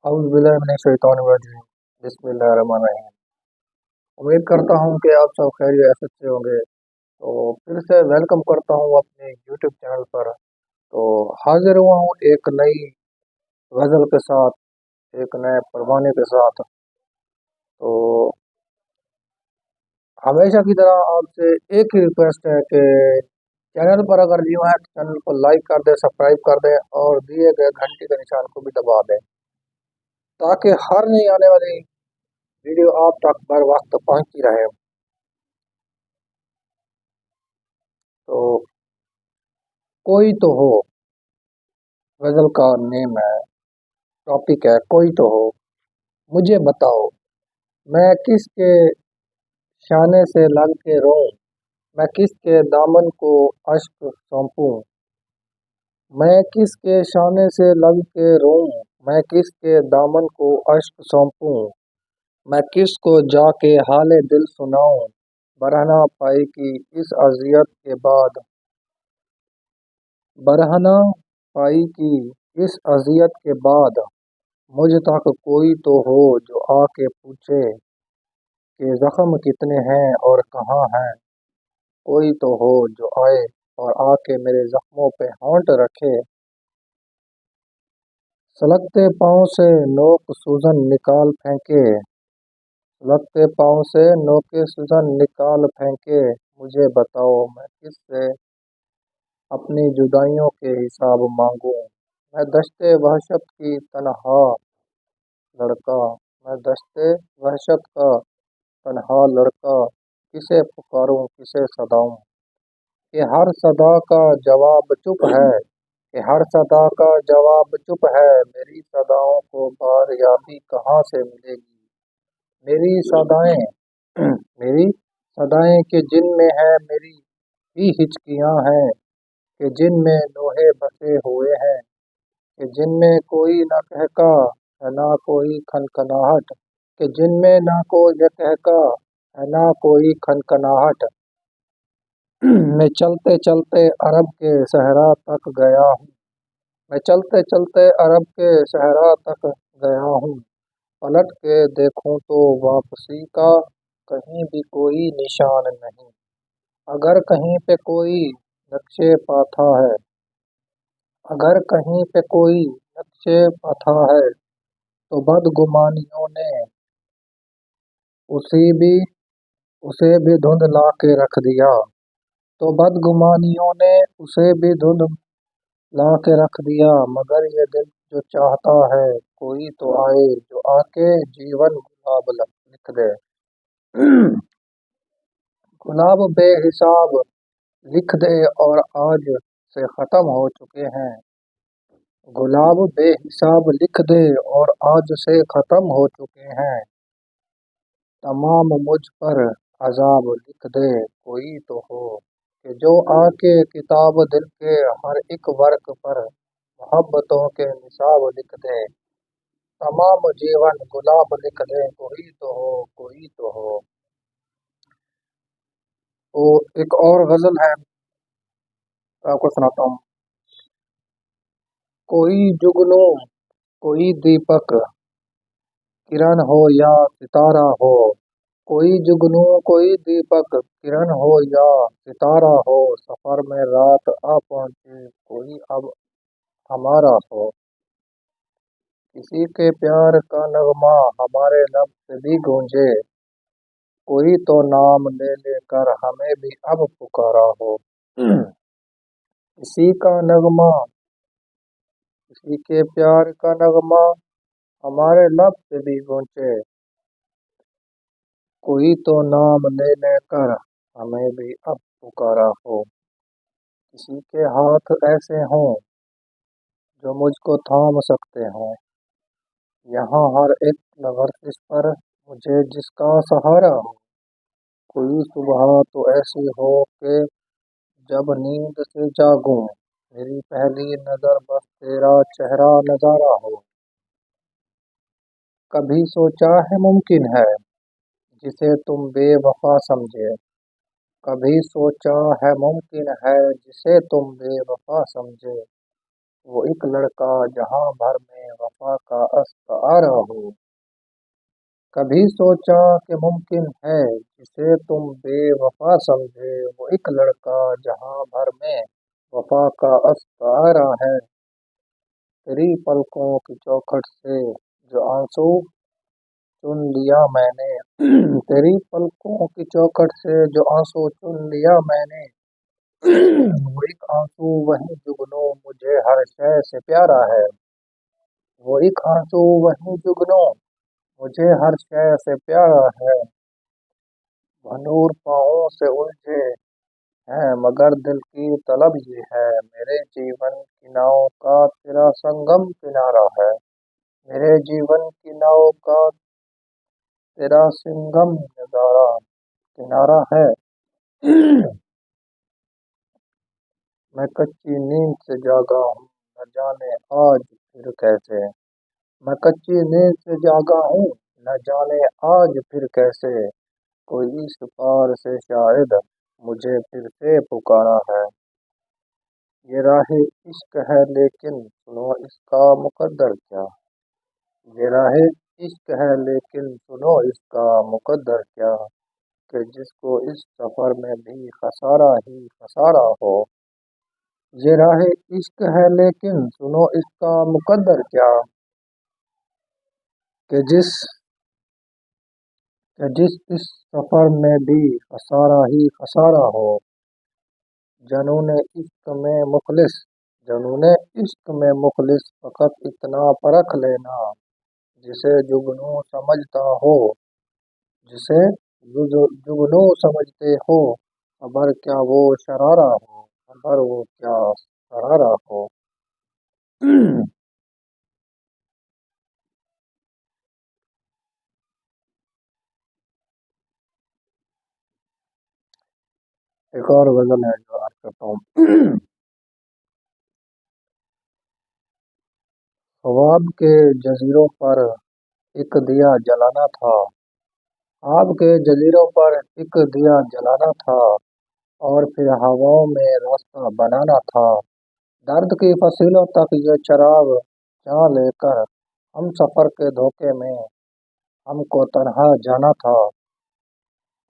अऊज़ु बिल्लाहि मिनश्शैतानिर्रजीम। बिस्मिल्लाहिर्रहमानिर्रहीम। उम्मीद करता हूँ कि आप सब खैरियत से होंगे। तो फिर से वेलकम करता हूँ अपने यूट्यूब चैनल पर। तो हाजिर हुआ हूँ एक नई गज़ल के साथ, एक नए परवाने के साथ। तो हमेशा की तरह आपसे एक ही रिक्वेस्ट है कि चैनल पर अगर न्यू है तो चैनल को लाइक कर दें, सब्सक्राइब कर दें और दिए गए घंटी के निशान को भी दबा दें, ताकि हर नई आने वाली वीडियो आप तक बर वक्त पहुँचती रहे। तो कोई तो हो, गजल का नेम है, टॉपिक है कोई तो हो। मुझे बताओ, मैं किसके शाने से लग के रोऊं, मैं किसके दामन को अश्क सौंपूं, मैं किसके शाने से लग के रोऊं, मैं किसके दामन को अश्क सौंपूं, मैं किसको जाके हाले दिल सुनाऊं, बरहना पाई की इस अजियत के बाद, बरहना पाई की इस अजियत के बाद, मुझ तक कोई तो हो जो आके पूछे कि जख्म कितने हैं और कहाँ हैं। कोई तो हो जो आए और आके मेरे जख्मों पे होंठ रखे, सलगते पाँव से नोक सूजन निकाल फेंके, सलगते पाँव से नोके सूजन निकाल फेंके। मुझे बताओ, मैं किससे अपनी जुदाइयों के हिसाब मांगूं, मैं दश्ते वहशत की तन्हा लड़का, मैं दश्ते वहशत का तन्हा लड़का, किसे पुकारूं किसे सदाऊं, कि हर सदा का जवाब चुप है, कि हर सदा का जवाब चुप है। मेरी सदाओं को बार याबी कहाँ से मिलेगी, मेरी सदाएं मेरी सदाएं कि जिनमें है मेरी ही हिचकियां हैं, कि जिनमें लोहे बसे हुए हैं, कि जिनमें कोई न कहका है ना कोई खनखनाहट, कि जिनमें ना कोई न कहका है ना कोई खनखनाहट। मैं चलते चलते अरब के सहरा तक गया हूँ, मैं चलते चलते अरब के सहरा तक गया हूँ, पलट के देखूं तो वापसी का कहीं भी कोई निशान नहीं। अगर कहीं पे कोई नक्शे पाथा है, अगर कहीं पे कोई नक्शे पाथा है, तो बदगुमानियों ने उसी भी उसे भी धुंधला के रख दिया, तो बदगुमानियों ने उसे भी धुंधला के रख दिया। मगर ये दिल जो चाहता है कोई तो आए जो आके जीवन गुलाब लिख दे। गुलाब बेहिसाब लिख दे और आज से खत्म हो चुके हैं, गुलाब बेहिसाब लिख दे और आज से खत्म हो चुके हैं। तमाम मुझ पर अजाब लिख दे कोई तो हो, कि जो आके किताब दिल के हर एक वर्क पर मोहब्बतों के निसाब लिख दे। तमाम जीवन गुलाब लिख दे कोई तो हो, कोई तो हो। तो एक और गजल है, आपको सुनाता हूँ। कोई जुगनू कोई दीपक, किरण हो या सितारा हो, कोई जुगनू कोई दीपक, किरण हो या सितारा हो, सफर में रात आ पहुंचे कोई अब हमारा हो। किसी के प्यार का नगमा हमारे लब से भी गूंजे, कोई तो नाम ले लेकर हमें भी अब पुकारा हो। किसी का नगमा, किसी के प्यार का नगमा हमारे लब से भी गूंजे, कोई तो नाम ले लेकर हमें भी अब पुकारा हो। किसी के हाथ ऐसे हों जो मुझको थाम सकते हों, यहाँ हर एक लफ्ज़ पर मुझे जिसका सहारा हो। कोई सुबह तो ऐसी हो कि जब नींद से जागूं, मेरी पहली नजर बस तेरा चेहरा नजारा हो। कभी सोचा है मुमकिन है जिसे तुम बेवफा समझे, कभी सोचा है मुमकिन है जिसे तुम बेवफा समझे, وہ ایک لڑکا جہاں بھر میں وفا کا استعارہ ہو۔ کبھی سوچا کہ ممکن ہے جسے تم بے وفا سمجھے، وہ ایک لڑکا جہاں بھر میں وفا کا استعارہ ہے۔ تیری پلکوں کی چوکھٹ سے جو آنسو چن لیا میں نے، تیری پلکوں کی چوکھٹ سے جو آنسو چن لیا میں نے، وہ ایک آنسو وہیں جگنو مجھے ہر شے سے پیارا ہے۔ وہ ایک آنسو وہیں جگنو مجھے ہر شے سے پیارا ہے۔ وہ نور پاؤں سے الجھے ہیں مگر دل کی طلب یہ ہے، میرے جیون کی ناؤ کا تیرا سنگم کنارہ ہے۔ میرے جیون کی ناؤ کا تیرا سنگم کنارہ ہے۔ میں کچی نیند سے جاگا ہوں نہ جانے آج پھر کیسے، میں کچی نیند سے جاگا ہوں نہ جانے آج پھر کیسے، کوئی اس پار سے شاید مجھے پھر سے پکارا ہے۔ یہ راہ عشق ہے لیکن سنو اس کا مقدر کیا، یہ راہ عشق ہے لیکن سنو اس کا مقدر کیا، کہ جس کو اس سفر میں بھی خسارہ ہی خسارہ ہو۔ یہ راہ عشق ہے لیکن سنو اس کا مقدر کیا، کہ جس اس سفر میں بھی خسارہ ہی خسارہ ہو۔ جنون عشق میں مخلص، جنون عشق میں مخلص فقط اتنا پرکھ لینا، جسے جگنو سمجھتا ہو، جسے جگنو سمجھتے ہو، خبر کیا وہ شرارہ ہو، خبر وہ کیا شرارہ ہو۔ ایک اور غزل ہے جو عرض کرتا ہوں۔ خواب کے جزیروں پر ایک دیا جلانا تھا، خواب کے جزیروں پر ایک دیا جلانا تھا، اور پھر ہواؤں میں راستہ بنانا تھا۔ درد کی فصیلوں تک یہ چراغ جاں لے کر ہم سفر کے دھوکے میں ہم کو تنہا جانا تھا۔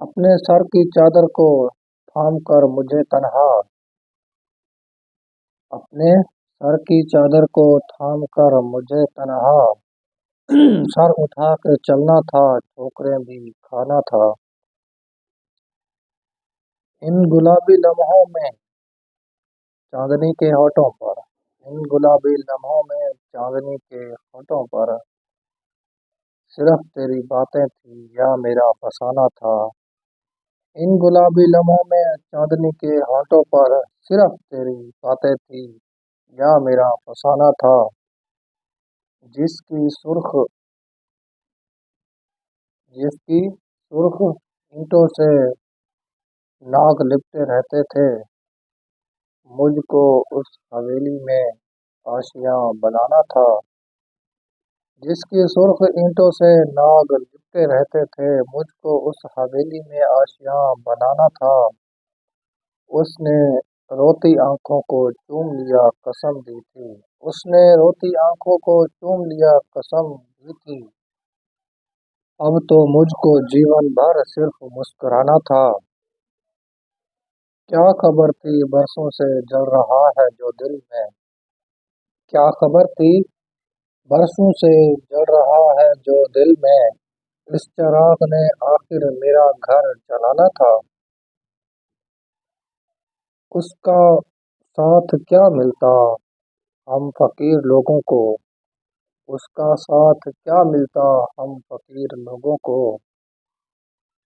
اپنے سر کی چادر کو تھام کر مجھے تنہا، اپنے سر کی چادر کو تھام کر مجھے تنہا، سر اٹھا کے چلنا تھا، ٹھوکریں بھی کھانا تھا۔ ان گلابی لمحوں میں چاندنی کے ہونٹوں پر، ان گلابی لمحوں میں چاندنی کے ہونٹوں پر، صرف تیری باتیں تھی یا میرا فسانہ تھا۔ ان گلابی لمحوں میں چاندنی کے ہونٹوں پر، صرف تیری باتیں تھی یا میرا فسانہ تھا۔ جس کی سرخ جس کی سرخ اینٹوں سے ناگ لپٹے رہتے تھے، مجھ کو اس حویلی میں آشیاں بنانا تھا۔ جس کی سرخ اینٹوں سے ناگ لپٹے رہتے تھے، مجھ کو اس حویلی میں آشیاں بنانا تھا۔ اس نے روتی آنکھوں کو چوم لیا قسم دی تھی، اس نے روتی آنکھوں کو چوم لیا قسم دی تھی۔ اب تو مجھ کو جیون بھر صرف مسکرانا تھا۔ کیا خبر تھی برسوں سے جل رہا ہے جو دل میں، کیا خبر تھی برسوں سے جل رہا ہے جو دل میں، اس چراغ نے آخر میرا گھر جلانا تھا۔ اس کا ساتھ کیا ملتا ہم فقیر لوگوں کو، اس کا ساتھ کیا ملتا ہم فقیر لوگوں کو،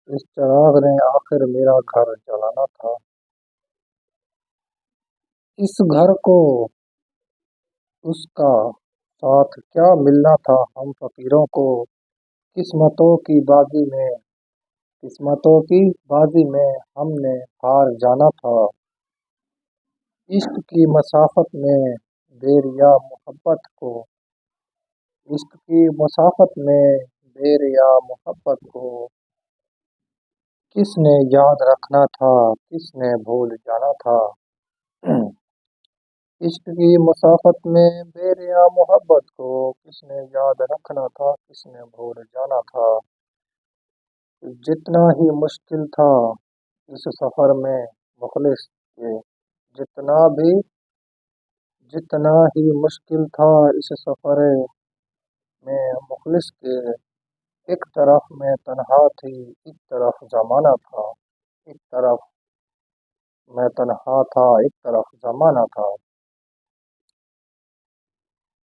اس چراغ نے آخر میرا گھر جلانا تھا۔ اس گھر کو اس کا ساتھ کیا ملنا تھا ہم فقیروں کو، قسمتوں کی بازی میں قسمتوں کی بازی میں ہم نے ہار جانا تھا۔ عشق کی مسافت میں دیر یا محبت کو، عشق کی مسافت میں دیر یا محبت کو، کس نے یاد رکھنا تھا کس نے بھول جانا تھا۔ عشق کی مسافت میں بیریا محبت کو کس نے یاد رکھنا تھا، کس نے بھول جانا تھا۔ جتنا ہی مشکل تھا اس سفر میں مخلص کے، جتنا بھی جتنا ہی مشکل تھا اس سفر میں مخلص کے، ایک طرف میں تنہا تھی ایک طرف زمانہ تھا، ایک طرف میں تنہا تھا ایک طرف زمانہ تھا۔